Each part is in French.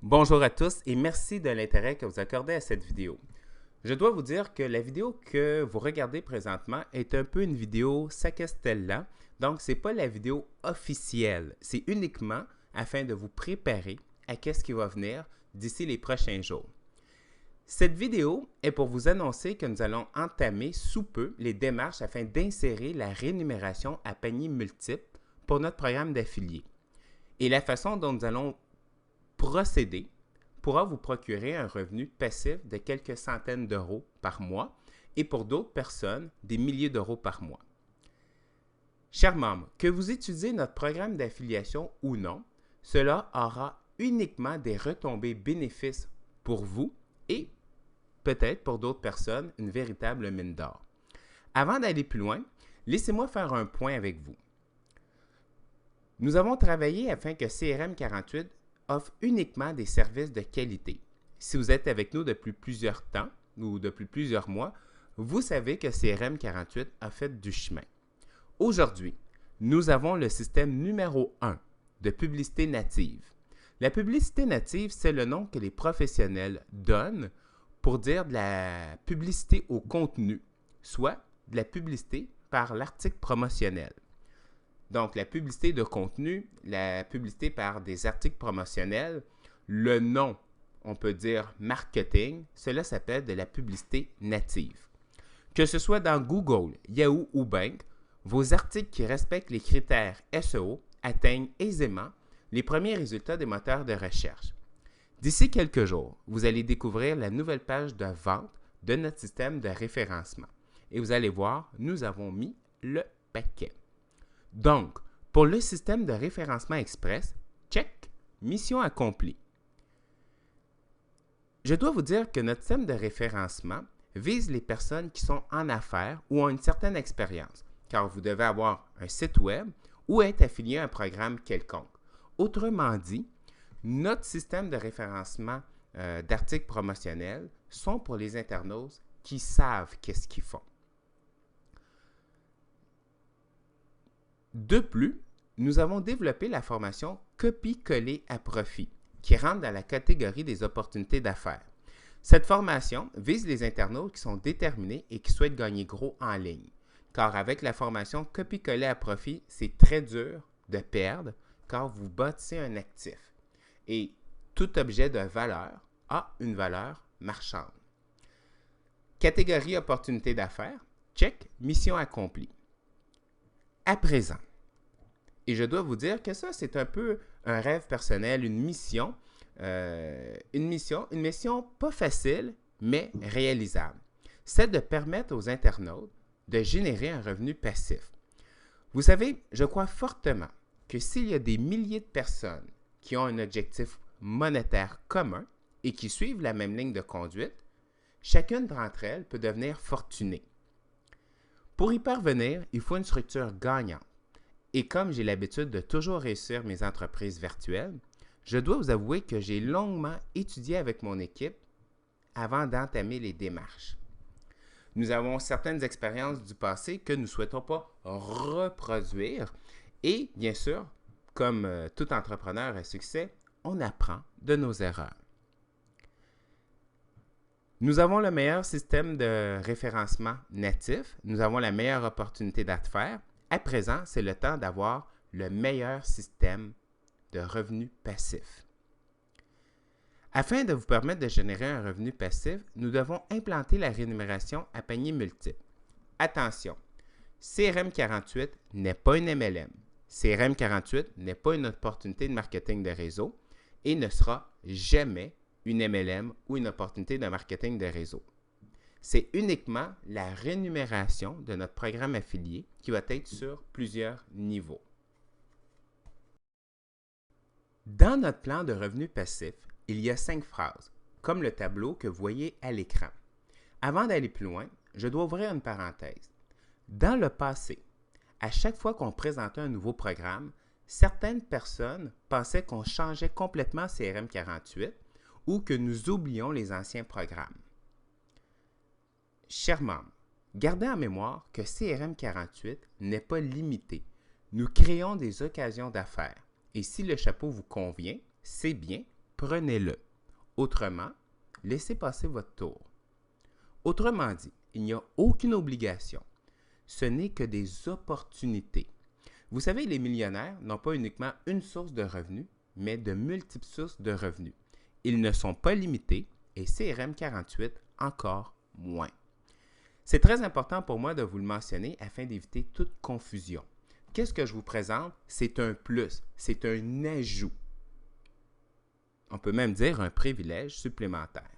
Bonjour à tous et merci de l'intérêt que vous accordez à cette vidéo. Je dois vous dire que la vidéo que vous regardez présentement est un peu une vidéo Sacastella, donc ce n'est pas la vidéo officielle, c'est uniquement afin de vous préparer à ce qui va venir d'ici les prochains jours. Cette vidéo est pour vous annoncer que nous allons entamer sous peu les démarches afin d'insérer la rémunération à panier multiple pour notre programme d'affiliés. Et la façon dont nous allons procéder pourra vous procurer un revenu passif de quelques centaines d'euros par mois et pour d'autres personnes, des milliers d'euros par mois. Chers membres, que vous étudiez notre programme d'affiliation ou non, cela aura uniquement des retombées bénéfices pour vous et peut-être pour d'autres personnes une véritable mine d'or. Avant d'aller plus loin, laissez-moi faire un point avec vous. Nous avons travaillé afin que CRM 48 offre uniquement des services de qualité. Si vous êtes avec nous depuis plusieurs temps ou depuis plusieurs mois, vous savez que CRM 48 a fait du chemin. Aujourd'hui, nous avons le système numéro 1 de publicité native. La publicité native, c'est le nom que les professionnels donnent pour dire de la publicité au contenu, soit de la publicité par l'article promotionnel. Donc, la publicité de contenu, la publicité par des articles promotionnels, le nom, on peut dire marketing, cela s'appelle de la publicité native. Que ce soit dans Google, Yahoo ou Bing, vos articles qui respectent les critères SEO atteignent aisément les premiers résultats des moteurs de recherche. D'ici quelques jours, vous allez découvrir la nouvelle page de vente de notre système de référencement. Et vous allez voir, nous avons mis le paquet. Donc, pour le système de référencement express, check, mission accomplie. Je dois vous dire que notre système de référencement vise les personnes qui sont en affaires ou ont une certaine expérience, car vous devez avoir un site web ou être affilié à un programme quelconque. Autrement dit, notre système de référencement d'articles promotionnels sont pour les internautes qui savent qu'est-ce qu'ils font. De plus, nous avons développé la formation Copie-coller à profit, qui rentre dans la catégorie des opportunités d'affaires. Cette formation vise les internautes qui sont déterminés et qui souhaitent gagner gros en ligne, car avec la formation Copie-coller à profit, c'est très dur de perdre, car vous bâtissez un actif. Et tout objet de valeur a une valeur marchande. Catégorie opportunités d'affaires, check, mission accomplie. À présent, et je dois vous dire que ça, c'est un peu un rêve personnel, une mission pas facile, mais réalisable. C'est de permettre aux internautes de générer un revenu passif. Vous savez, je crois fortement que s'il y a des milliers de personnes qui ont un objectif monétaire commun et qui suivent la même ligne de conduite, chacune d'entre elles peut devenir fortunée. Pour y parvenir, il faut une structure gagnante. Et comme j'ai l'habitude de toujours réussir mes entreprises virtuelles, je dois vous avouer que j'ai longuement étudié avec mon équipe avant d'entamer les démarches. Nous avons certaines expériences du passé que nous ne souhaitons pas reproduire et, bien sûr, comme tout entrepreneur à succès, on apprend de nos erreurs. Nous avons le meilleur système de référencement natif. Nous avons la meilleure opportunité d'affaires. À présent, c'est le temps d'avoir le meilleur système de revenus passifs. Afin de vous permettre de générer un revenu passif, nous devons implanter la rémunération à panier multiple. Attention, CRM 48 n'est pas une MLM. CRM 48 n'est pas une opportunité de marketing de réseau et ne sera jamais une MLM ou une opportunité de marketing de réseau. C'est uniquement la rémunération de notre programme affilié qui va être sur plusieurs niveaux. Dans notre plan de revenus passifs, il y a 5 phrases, comme le tableau que vous voyez à l'écran. Avant d'aller plus loin, je dois ouvrir une parenthèse. Dans le passé, à chaque fois qu'on présentait un nouveau programme, certaines personnes pensaient qu'on changeait complètement CRM 48 ou que nous oublions les anciens programmes. Chers membres, gardez en mémoire que CRM 48 n'est pas limité. Nous créons des occasions d'affaires et si le chapeau vous convient, c'est bien, prenez-le. Autrement, laissez passer votre tour. Autrement dit, il n'y a aucune obligation. Ce n'est que des opportunités. Vous savez, les millionnaires n'ont pas uniquement une source de revenus, mais de multiples sources de revenus. Ils ne sont pas limités et CRM 48 encore moins. C'est très important pour moi de vous le mentionner afin d'éviter toute confusion. Qu'est-ce que je vous présente? C'est un plus, c'est un ajout. On peut même dire un privilège supplémentaire.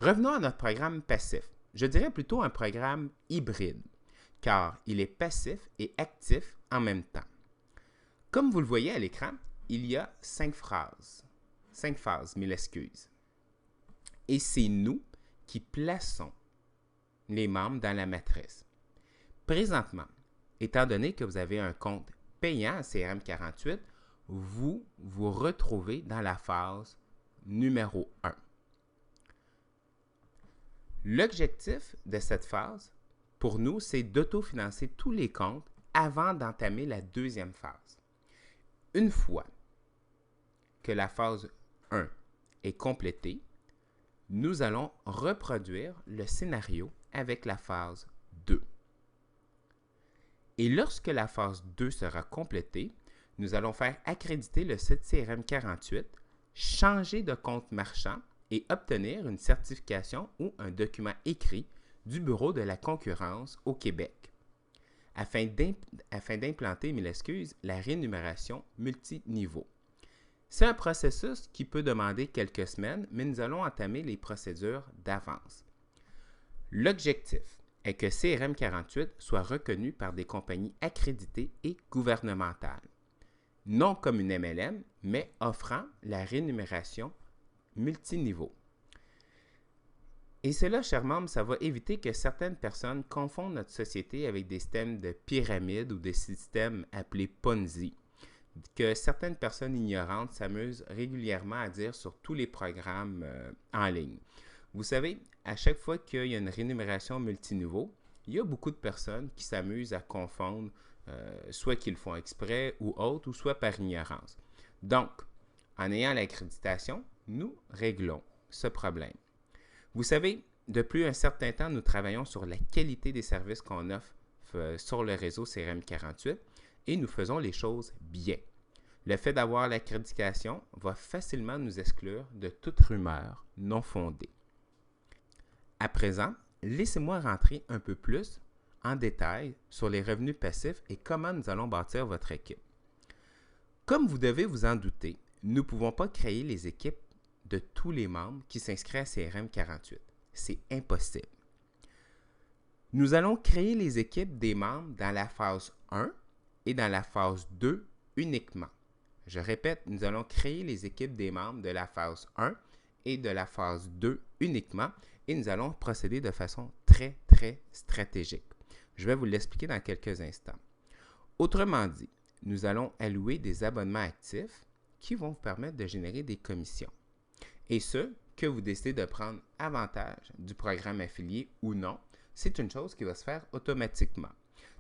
Revenons à notre programme passif. Je dirais plutôt un programme hybride, car il est passif et actif en même temps. Comme vous le voyez à l'écran, il y a 5 phrases. 5 phases, 1000 excuses. Et c'est nous qui plaçons les membres dans la matrice. Présentement, étant donné que vous avez un compte payant à CRM 48, vous vous retrouvez dans la phase numéro 1. L'objectif de cette phase, pour nous, c'est d'autofinancer tous les comptes avant d'entamer la deuxième phase. Une fois que la phase 1 est complétée, nous allons reproduire le scénario avec la phase 2. Et lorsque la phase 2 sera complétée, nous allons faire accréditer le site CRM 48, changer de compte marchand et obtenir une certification ou un document écrit du Bureau de la concurrence au Québec afin d'implanter, 1000 excuses, la rémunération multiniveau. C'est un processus qui peut demander quelques semaines, mais nous allons entamer les procédures d'avance. L'objectif est que CRM 48 soit reconnu par des compagnies accréditées et gouvernementales, non comme une MLM, mais offrant la rémunération multiniveau. Et cela, chers membres, ça va éviter que certaines personnes confondent notre société avec des systèmes de pyramide ou des systèmes appelés Ponzi, que certaines personnes ignorantes s'amusent régulièrement à dire sur tous les programmes en ligne. Vous savez, à chaque fois qu'il y a une rémunération multiniveau, il y a beaucoup de personnes qui s'amusent à confondre, soit qu'ils le font exprès ou autre, ou soit par ignorance. Donc, en ayant l'accréditation, nous réglons ce problème. Vous savez, depuis un certain temps, nous travaillons sur la qualité des services qu'on offre sur le réseau CRM 48 et nous faisons les choses bien. Le fait d'avoir l'accréditation va facilement nous exclure de toute rumeur non fondée. À présent, laissez-moi rentrer un peu plus en détail sur les revenus passifs et comment nous allons bâtir votre équipe. Comme vous devez vous en douter, nous ne pouvons pas créer les équipes de tous les membres qui s'inscrivent à CRM 48. C'est impossible. Nous allons créer les équipes des membres dans la phase 1 et dans la phase 2 uniquement. Je répète, nous allons créer les équipes des membres de la phase 1 et de la phase 2 uniquement et nous allons procéder de façon très stratégique. Je vais vous l'expliquer dans quelques instants. Autrement dit, nous allons allouer des abonnements actifs qui vont vous permettre de générer des commissions. Et ce, que vous décidez de prendre avantage du programme affilié ou non, c'est une chose qui va se faire automatiquement.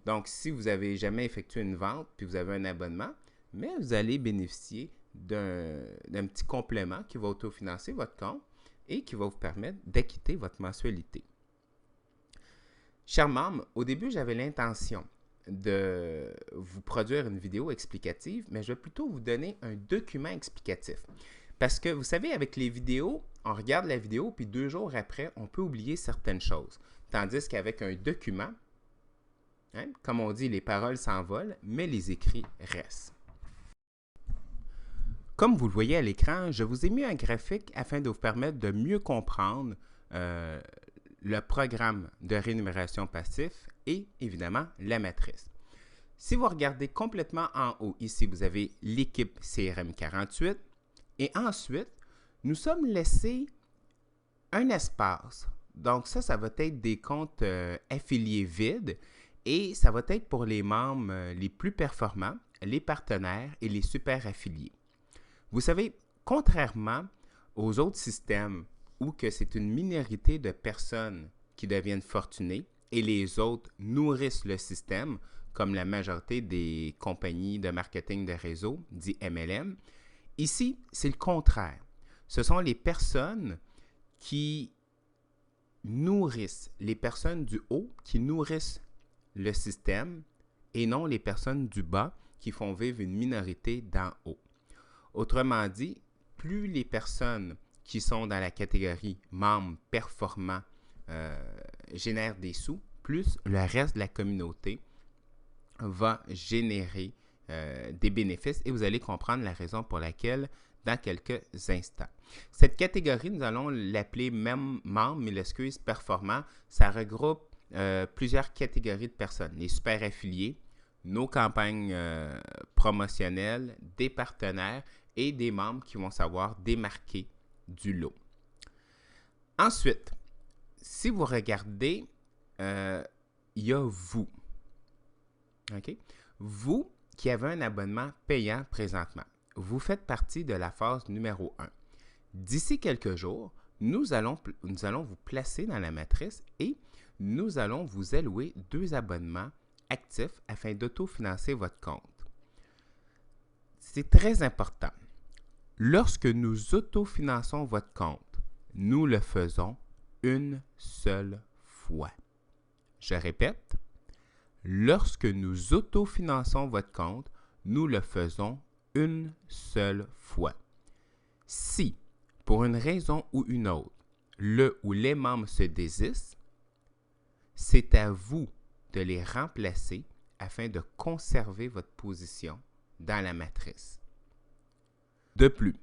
Donc, si vous n'avez jamais effectué une vente puis vous avez un abonnement, mais vous allez bénéficier d'un petit complément qui va autofinancer votre compte et qui va vous permettre d'acquitter votre mensualité. Chers membres, au début, j'avais l'intention de vous produire une vidéo explicative, mais je vais plutôt vous donner un document explicatif. Parce que vous savez, avec les vidéos, on regarde la vidéo, puis 2 jours après, on peut oublier certaines choses. Tandis qu'avec un document, comme on dit, les paroles s'envolent, mais les écrits restent. Comme vous le voyez à l'écran, je vous ai mis un graphique afin de vous permettre de mieux comprendre le programme de rémunération passif et évidemment la matrice. Si vous regardez complètement en haut, ici, vous avez l'équipe CRM 48 et ensuite, nous sommes laissés un espace. Donc ça va être des comptes affiliés vides et ça va être pour les membres les plus performants, les partenaires et les super affiliés. Vous savez, contrairement aux autres systèmes où que c'est une minorité de personnes qui deviennent fortunées et les autres nourrissent le système, comme la majorité des compagnies de marketing de réseau, dit MLM, Ici, c'est le contraire. Ce sont les personnes qui nourrissent, les personnes du haut qui nourrissent le système et non les personnes du bas qui font vivre une minorité d'en haut. Autrement dit, plus les personnes qui sont dans la catégorie membres performants génèrent des sous, plus le reste de la communauté va générer des bénéfices et vous allez comprendre la raison pour laquelle dans quelques instants. Cette catégorie, nous allons l'appeler même membre, mais l'excuse performant, ça regroupe plusieurs catégories de personnes. Les super affiliés, nos campagnes promotionnelles, des partenaires et des membres qui vont savoir démarquer du lot. Ensuite, si vous regardez, il y a vous. OK? Vous qui avez un abonnement payant présentement, vous faites partie de la phase numéro 1. D'ici quelques jours, nous allons vous placer dans la matrice et nous allons vous allouer 2 abonnements actifs afin d'autofinancer votre compte. C'est très important. Lorsque nous autofinançons votre compte, nous le faisons une seule fois. Je répète, lorsque nous autofinançons votre compte, nous le faisons une seule fois. Si, pour une raison ou une autre, le ou les membres se désistent, c'est à vous de les remplacer afin de conserver votre position dans la matrice. De plus,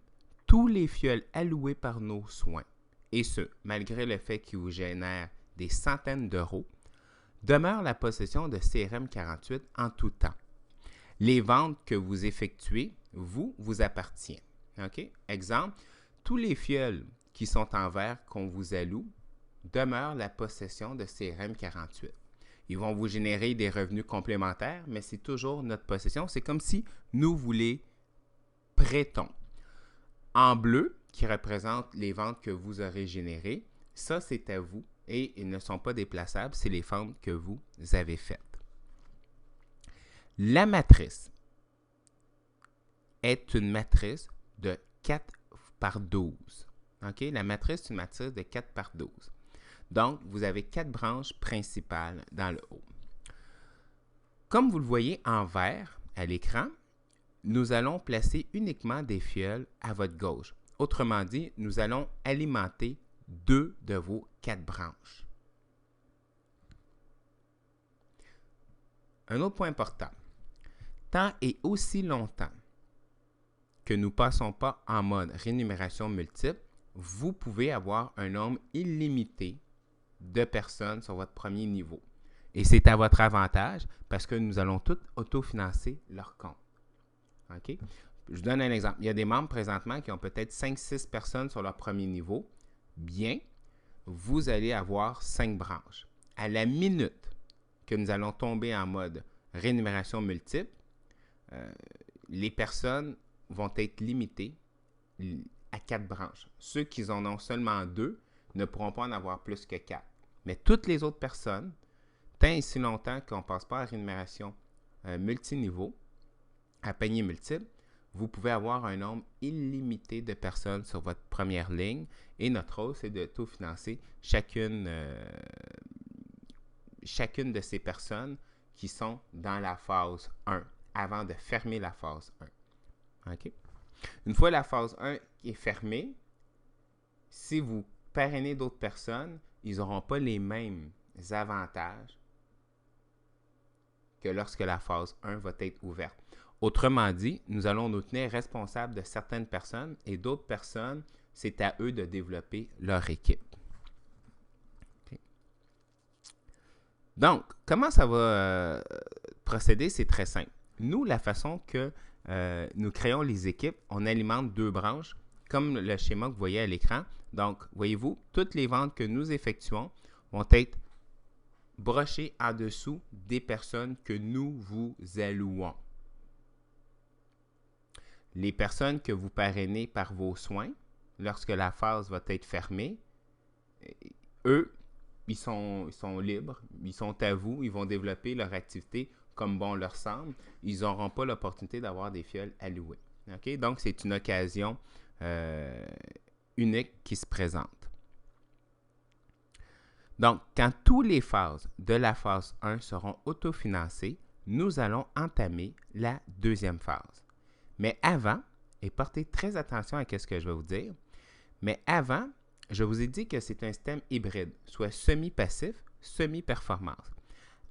tous les fioles alloués par nos soins, et ce, malgré le fait qu'ils vous génèrent des centaines d'euros, demeurent la possession de CRM 48 en tout temps. Les ventes que vous effectuez, vous appartient. Okay? Exemple, tous les fioles qui sont en verre qu'on vous alloue demeurent la possession de CRM 48. Ils vont vous générer des revenus complémentaires, mais c'est toujours notre possession. C'est comme si nous vous les prêtons. En bleu, qui représente les ventes que vous aurez générées, ça c'est à vous et ils ne sont pas déplaçables, c'est les ventes que vous avez faites. La matrice est une matrice de 4 par 12. Okay? La matrice est une matrice de 4 par 12. Donc, vous avez 4 branches principales dans le haut. Comme vous le voyez en vert à l'écran, nous allons placer uniquement des fioles à votre gauche. Autrement dit, nous allons alimenter 2 de vos 4 branches. Un autre point important. Tant et aussi longtemps que nous ne passons pas en mode rémunération multiple, vous pouvez avoir un nombre illimité de personnes sur votre premier niveau. Et c'est à votre avantage parce que nous allons tous autofinancer leur compte. OK? Je vous donne un exemple. Il y a des membres présentement qui ont peut-être 5-6 personnes sur leur premier niveau. Bien, vous allez avoir 5 branches. À la minute que nous allons tomber en mode rémunération multiple, les personnes vont être limitées à 4 branches. Ceux qui en ont seulement 2 ne pourront pas en avoir plus que 4. Mais toutes les autres personnes, tant et si longtemps qu'on ne passe pas à rémunération multiniveau, à panier multiple, vous pouvez avoir un nombre illimité de personnes sur votre première ligne et notre rôle, c'est de tout financer chacune de ces personnes qui sont dans la phase 1 avant de fermer la phase 1. Okay? Une fois la phase 1 est fermée, si vous parrainez d'autres personnes, ils n'auront pas les mêmes avantages que lorsque la phase 1 va être ouverte. Autrement dit, nous allons nous tenir responsables de certaines personnes et d'autres personnes, c'est à eux de développer leur équipe. Okay. Donc, comment ça va procéder? C'est très simple. Nous, la façon que nous créons les équipes, on alimente 2 branches, comme le schéma que vous voyez à l'écran. Donc, voyez-vous, toutes les ventes que nous effectuons vont être brochées en dessous des personnes que nous vous allouons. Les personnes que vous parrainez par vos soins, lorsque la phase va être fermée, eux, ils sont libres, ils sont à vous, ils vont développer leur activité comme bon leur semble. Ils n'auront pas l'opportunité d'avoir des fioles allouées. OK? Donc, c'est une occasion unique qui se présente. Donc, quand toutes les phases de la phase 1 seront autofinancées, nous allons entamer la deuxième phase. Mais avant, et portez très attention à ce que je vais vous dire, mais avant, je vous ai dit que c'est un système hybride, soit semi-passif, semi-performance.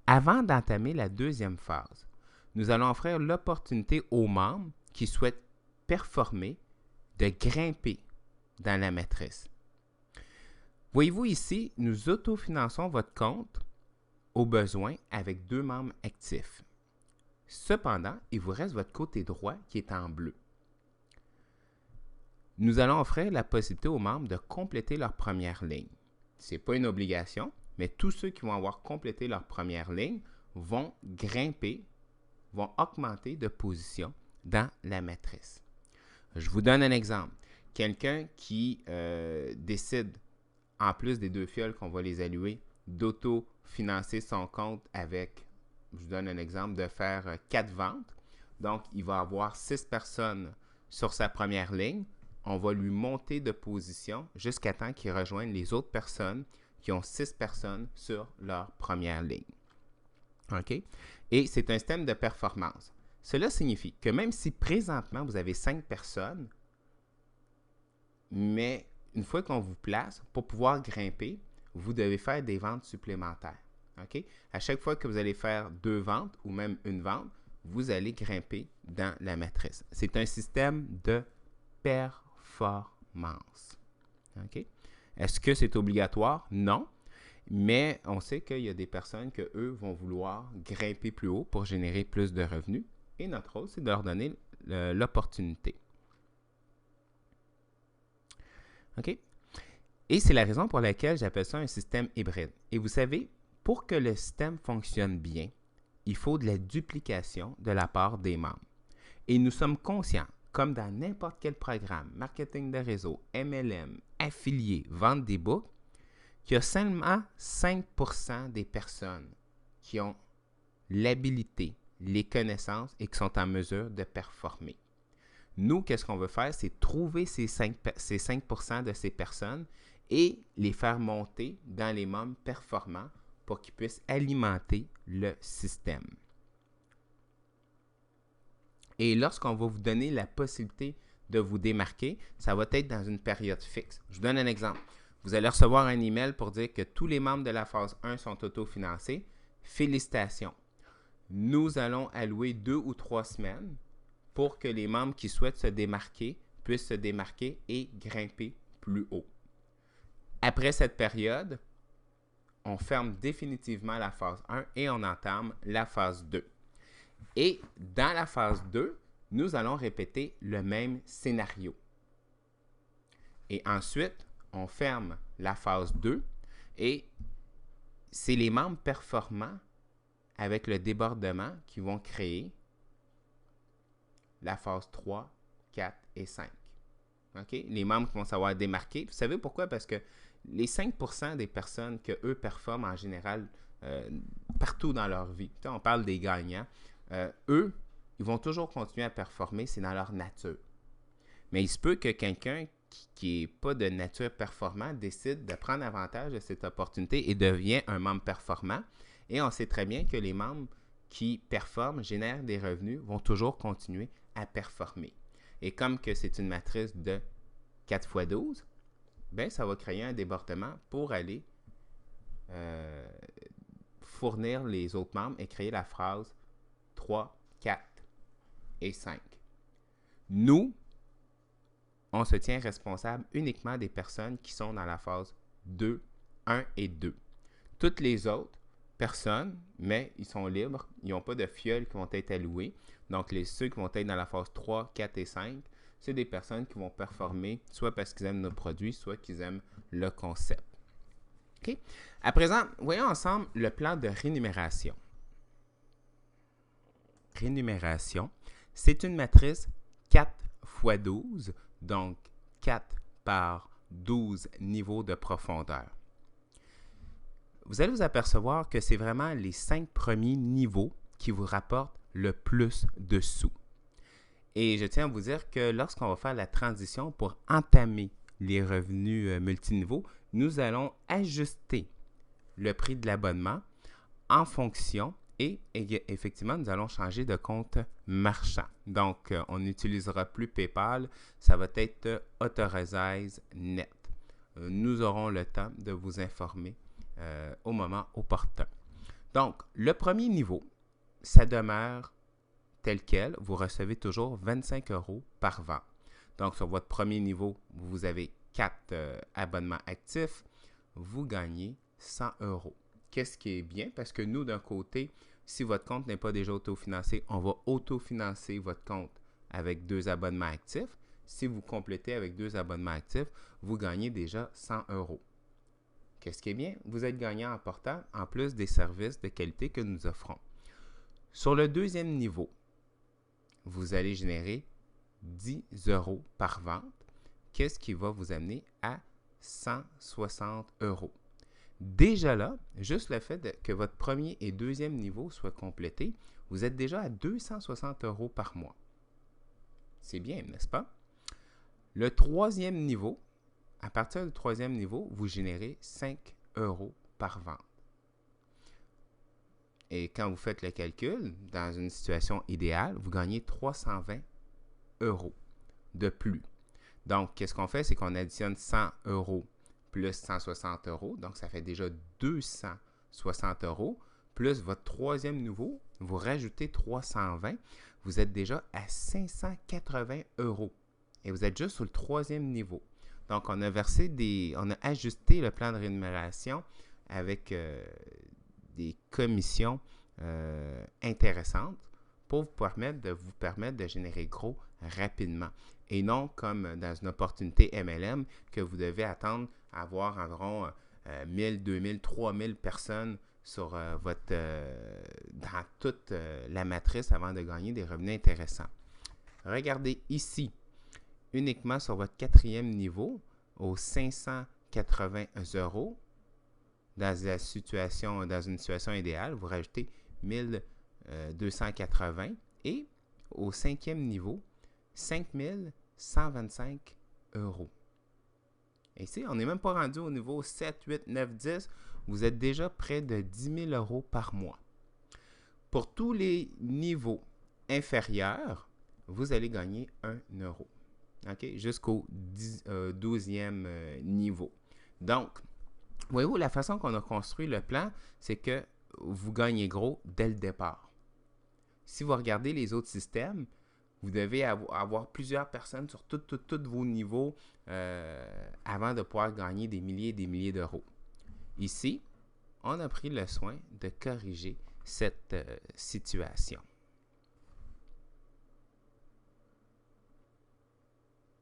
Avant d'entamer la deuxième phase, nous allons offrir l'opportunité aux membres qui souhaitent performer de grimper dans la matrice. Voyez-vous ici, nous autofinançons votre compte au besoin avec 2 membres actifs. Cependant, il vous reste votre côté droit qui est en bleu. Nous allons offrir la possibilité aux membres de compléter leur première ligne. Ce n'est pas une obligation, mais tous ceux qui vont avoir complété leur première ligne vont grimper, vont augmenter de position dans la matrice. Je vous donne un exemple. Quelqu'un qui décide, en plus des 2 fioles qu'on va les allouer, d'auto-financer son compte avec, je vous donne un exemple, de faire 4 ventes. Donc, il va avoir 6 personnes sur sa première ligne. On va lui monter de position jusqu'à temps qu'il rejoigne les autres personnes qui ont 6 personnes sur leur première ligne. OK? Et c'est un système de performance. Cela signifie que même si présentement vous avez 5 personnes, mais une fois qu'on vous place, pour pouvoir grimper, vous devez faire des ventes supplémentaires. OK? À chaque fois que vous allez faire 2 ventes ou même une vente, vous allez grimper dans la matrice. C'est un système de performance. OK? Est-ce que c'est obligatoire? Non. Mais on sait qu'il y a des personnes qui, eux, vont vouloir grimper plus haut pour générer plus de revenus. Et notre rôle, c'est de leur donner l'opportunité. OK? Et c'est la raison pour laquelle j'appelle ça un système hybride. Et vous savez, pour que le système fonctionne bien, il faut de la duplication de la part des membres. Et nous sommes conscients, comme dans n'importe quel programme, marketing de réseau, MLM, affilié, vente d'e-book, qu'il y a seulement 5% des personnes qui ont l'habilité, les connaissances et qui sont en mesure de performer. Nous, qu'est-ce qu'on veut faire? C'est trouver ces 5% de ces personnes et les faire monter dans les membres performants pour qu'ils puissent alimenter le système. Et lorsqu'on va vous donner la possibilité de vous démarquer, ça va être dans une période fixe. Je vous donne un exemple. Vous allez recevoir un email pour dire que tous les membres de la phase 1 sont autofinancés. Félicitations. Nous allons allouer 2 ou 3 semaines pour que les membres qui souhaitent se démarquer puissent se démarquer et grimper plus haut. Après cette période, on ferme définitivement la phase 1 et on entame la phase 2. Et dans la phase 2, nous allons répéter le même scénario. Et ensuite, on ferme la phase 2 et c'est les membres performants avec le débordement qui vont créer la phase 3, 4 et 5. Okay? Les membres qui vont savoir démarquer. Vous savez pourquoi? Parce que les 5% des personnes que eux performent en général partout dans leur vie, on parle des gagnants, eux, ils vont toujours continuer à performer, c'est dans leur nature. Mais il se peut que quelqu'un qui n'est pas de nature performante décide de prendre avantage de cette opportunité et devient un membre performant. Et on sait très bien que les membres qui performent, génèrent des revenus, vont toujours continuer à performer. Et comme que c'est une matrice de 4 x 12, ben, ça va créer un débordement pour aller fournir les autres membres et créer la phrase 3, 4 et 5. Nous, on se tient responsable uniquement des personnes qui sont dans la phase 2, 1 et 2. Toutes les autres personnes, mais ils sont libres, ils n'ont pas de fioles qui vont être allouées. Donc, ceux qui vont être dans la phase 3, 4 et 5, c'est des personnes qui vont performer soit parce qu'ils aiment nos produits, soit qu'ils aiment le concept. Okay? À présent, voyons ensemble le plan de rémunération. Rémunération, c'est une matrice 4 x 12, donc 4 par 12 niveaux de profondeur. Vous allez vous apercevoir que c'est vraiment les 5 premiers niveaux qui vous rapportent le plus de sous. Et je tiens à vous dire que lorsqu'on va faire la transition pour entamer les revenus multiniveaux, nous allons ajuster le prix de l'abonnement en fonction et effectivement, nous allons changer de compte marchand. Donc, on n'utilisera plus PayPal, ça va être Authorize.net. Nous aurons le temps de vous informer au moment opportun. Donc, le premier niveau, ça demeure tel quel. Vous recevez toujours 25 € par vente. Donc, sur votre premier niveau, vous avez 4 abonnements actifs. Vous gagnez 100 €. Qu'est-ce qui est bien? Parce que nous, d'un côté, si votre compte n'est pas déjà autofinancé, on va autofinancer votre compte avec 2 abonnements actifs. Si vous complétez avec 2 abonnements actifs, vous gagnez déjà 100 €. Qu'est-ce qui est bien? Vous êtes gagnant en portant en plus des services de qualité que nous offrons. Sur le deuxième niveau, vous allez générer 10 € par vente. Qu'est-ce qui va vous amener à 160 €? Déjà là, juste le fait que votre premier et deuxième niveau soient complétés, vous êtes déjà à 260 € par mois. C'est bien, n'est-ce pas? Le troisième niveau, à partir du troisième niveau, vous générez 5 € par vente. Et quand vous faites le calcul, dans une situation idéale, vous gagnez 320 € de plus. Donc, qu'est-ce qu'on fait? C'est qu'on additionne 100 € plus 160 €. Donc, ça fait déjà 260 €. Plus votre troisième niveau, vous rajoutez 320. Vous êtes déjà à 580 €. Et vous êtes juste sur le troisième niveau. Donc, on a ajusté le plan de rémunération avec des commissions intéressantes pour vous permettre de générer gros rapidement. Et non comme dans une opportunité MLM que vous devez attendre avoir environ 1000, 2000, 3000 personnes sur dans toute la matrice avant de gagner des revenus intéressants. Regardez ici, uniquement sur votre quatrième niveau, aux 580 €, dans une situation idéale, vous rajoutez 1280 et au cinquième niveau, 5125 €. Et ici, on n'est même pas rendu au niveau 7, 8, 9, 10. Vous êtes déjà près de 10 000 € par mois. Pour tous les niveaux inférieurs, vous allez gagner 1 €. Okay? Jusqu'au 12e niveau. Donc, voyez-vous, la façon qu'on a construit le plan, c'est que vous gagnez gros dès le départ. Si vous regardez les autres systèmes, vous devez avoir plusieurs personnes sur tous vos niveaux avant de pouvoir gagner des milliers et des milliers d'euros. Ici, on a pris le soin de corriger cette situation.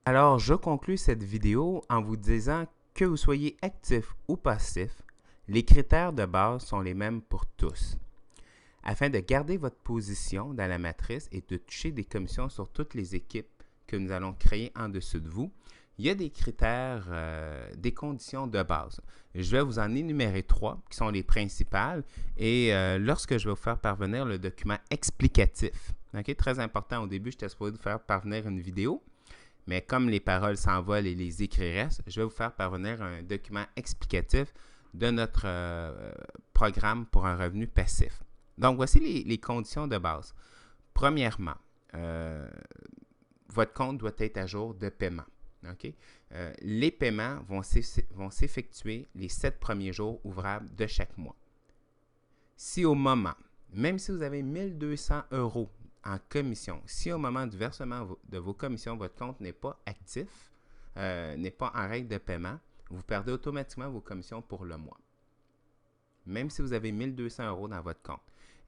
Alors, je conclus cette vidéo en vous disant que vous soyez actif ou passif, les critères de base sont les mêmes pour tous. Afin de garder votre position dans la matrice et de toucher des commissions sur toutes les équipes que nous allons créer en dessous de vous, il y a des critères, des conditions de base. Je vais vous en énumérer 3 qui sont les principales et lorsque je vais vous faire parvenir le document explicatif, okay, très important, au début, j'étais supposé vous faire parvenir une vidéo, mais comme les paroles s'envolent et les écrits restent, je vais vous faire parvenir un document explicatif de notre programme pour un revenu passif. Donc, voici les conditions de base. Premièrement, votre compte doit être à jour de paiement. Okay? Les paiements vont s'effectuer les 7 premiers jours ouvrables de chaque mois. Si au moment, même si vous avez 1200 € en commission, si au moment du versement de vos commissions, votre compte n'est pas actif, n'est pas en règle de paiement, vous perdez automatiquement vos commissions pour le mois. Même si vous avez 1200 € dans votre compte.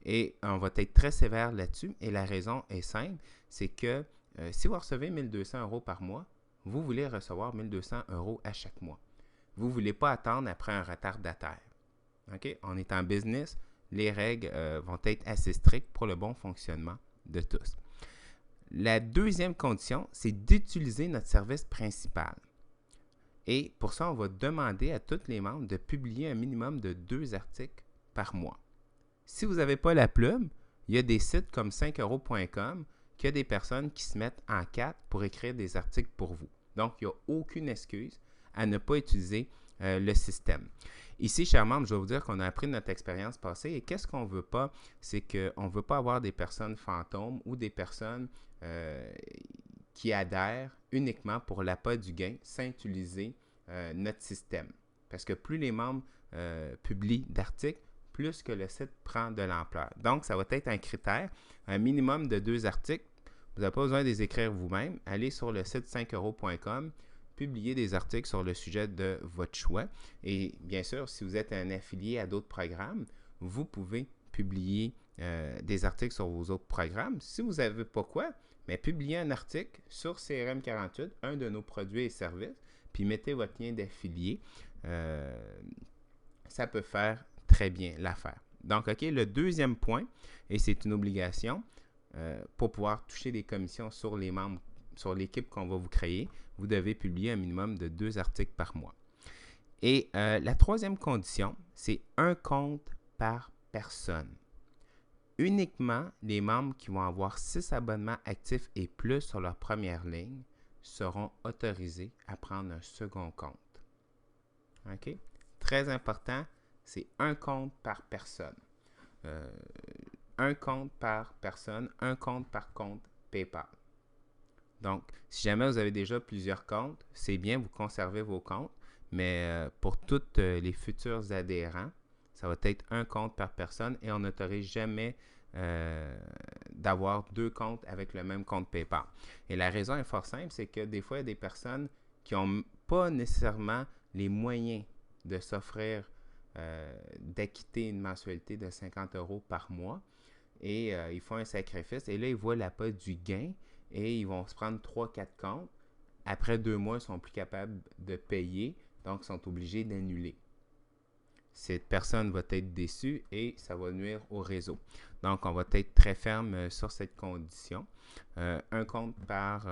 Et on va être très sévère là-dessus. Et la raison est simple, c'est que si vous recevez 1200 € par mois, vous voulez recevoir 1200 € à chaque mois. Vous ne voulez pas attendre après un retardataire. Okay? On est en business, les règles vont être assez strictes pour le bon fonctionnement de tous. La deuxième condition, c'est d'utiliser notre service principal. Et pour ça, on va demander à tous les membres de publier un minimum de 2 articles par mois. Si vous n'avez pas la plume, il y a des sites comme 5euros.com qu'il y a des personnes qui se mettent en quatre pour écrire des articles pour vous. Donc, il n'y a aucune excuse à ne pas utiliser le système. Ici, chers membres, je vais vous dire qu'on a appris de notre expérience passée et qu'est-ce qu'on ne veut pas, c'est qu'on ne veut pas avoir des personnes fantômes ou des personnes qui adhèrent uniquement pour l'appât du gain sans utiliser notre système. Parce que plus les membres publient d'articles, plus que le site prend de l'ampleur. Donc, ça va être un critère, un minimum de 2 articles. Vous n'avez pas besoin de les écrire vous-même. Allez sur le site 5euros.com, publiez des articles sur le sujet de votre choix. Et bien sûr, si vous êtes un affilié à d'autres programmes, vous pouvez publier des articles sur vos autres programmes. Si vous n'avez pas quoi, mais publiez un article sur CRM48, un de nos produits et services, puis mettez votre lien d'affilié. Ça peut faire très bien l'affaire. Donc, OK, le deuxième point, et c'est une obligation, pour pouvoir toucher des commissions sur les membres, sur l'équipe qu'on va vous créer, vous devez publier un minimum de 2 articles par mois. Et la troisième condition, c'est un compte par personne. Uniquement les membres qui vont avoir 6 abonnements actifs et plus sur leur première ligne seront autorisés à prendre un second compte. OK? Très important, c'est un compte par personne. Un compte par personne, un compte par compte PayPal. Donc, si jamais vous avez déjà plusieurs comptes, c'est bien, vous conservez vos comptes, mais pour tous les futurs adhérents, ça va être un compte par personne et on n'autorise jamais d'avoir 2 comptes avec le même compte PayPal. Et la raison est fort simple, c'est que des fois, il y a des personnes qui n'ont pas nécessairement les moyens de s'offrir d'acquitter une mensualité de 50 € par mois et ils font un sacrifice et là, ils voient l'appât du gain et ils vont se prendre 3-4 comptes. Après 2 mois, ils ne sont plus capables de payer, donc ils sont obligés d'annuler. Cette personne va être déçue et ça va nuire au réseau. Donc, on va être très ferme sur cette condition. Un compte par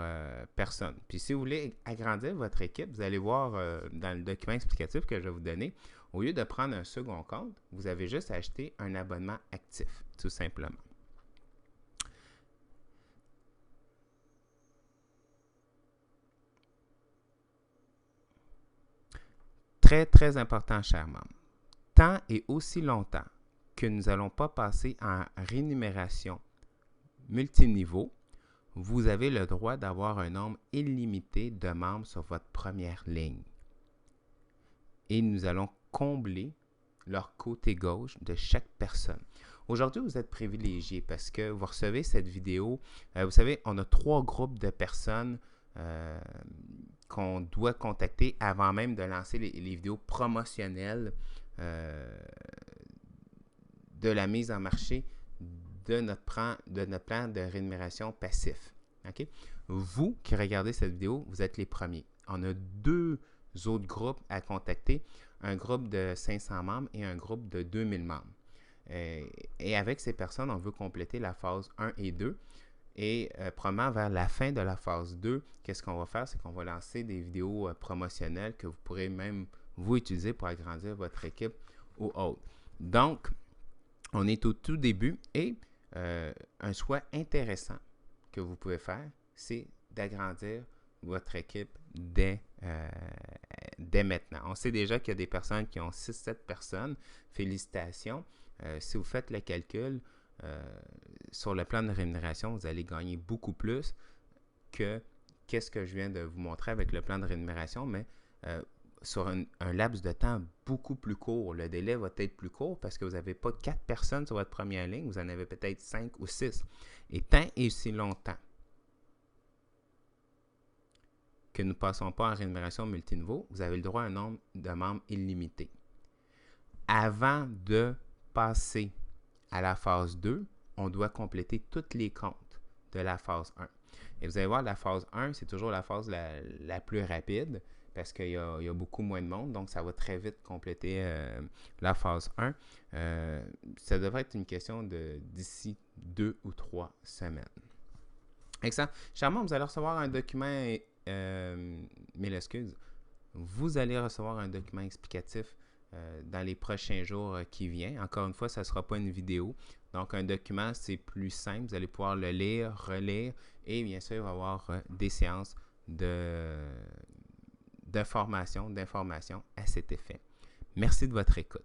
personne. Puis, si vous voulez agrandir votre équipe, vous allez voir dans le document explicatif que je vais vous donner, au lieu de prendre un second compte, vous avez juste à acheter un abonnement actif, tout simplement. Très, très important, chers membres. Tant et aussi longtemps que nous n'allons pas passer en rémunération multiniveau, vous avez le droit d'avoir un nombre illimité de membres sur votre première ligne. Et nous allons combler leur côté gauche de chaque personne. Aujourd'hui, vous êtes privilégiés parce que vous recevez cette vidéo. Vous savez, on a 3 groupes de personnes qu'on doit contacter avant même de lancer les vidéos promotionnelles de la mise en marché de notre plan de rémunération passif. Okay? Vous qui regardez cette vidéo, vous êtes les premiers. On a 2 autres groupes à contacter, un groupe de 500 membres et un groupe de 2000 membres. Et avec ces personnes, on veut compléter la phase 1 et 2. Et probablement vers la fin de la phase 2, qu'est-ce qu'on va faire? C'est qu'on va lancer des vidéos promotionnelles que vous pourrez même vous utiliser pour agrandir votre équipe ou autre. Donc, on est au tout début et un choix intéressant que vous pouvez faire, c'est d'agrandir votre équipe dès maintenant. On sait déjà qu'il y a des personnes qui ont 6-7 personnes. Félicitations. Si vous faites le calcul, sur le plan de rémunération, vous allez gagner beaucoup plus que qu'est-ce que je viens de vous montrer avec le plan de rémunération, mais sur un laps de temps beaucoup plus court. Le délai va être plus court parce que vous n'avez pas 4 personnes sur votre première ligne, vous en avez peut-être 5 ou 6. Et tant et aussi longtemps que nous ne passons pas en rémunération multiniveau, vous avez le droit à un nombre de membres illimité. Avant de passer à la phase 2, on doit compléter tous les comptes de la phase 1. Et vous allez voir, la phase 1, c'est toujours la phase la plus rapide parce qu'il y a beaucoup moins de monde, donc ça va très vite compléter la phase 1. Ça devrait être une question d'ici 2 ou 3 semaines. Excellent. Charmant, vous allez recevoir un document, vous allez recevoir un document explicatif dans les prochains jours qui viennent. Encore une fois, ça ne sera pas une vidéo. Donc, un document, c'est plus simple. Vous allez pouvoir le lire, relire et bien sûr, il va y avoir des séances d'information à cet effet. Merci de votre écoute.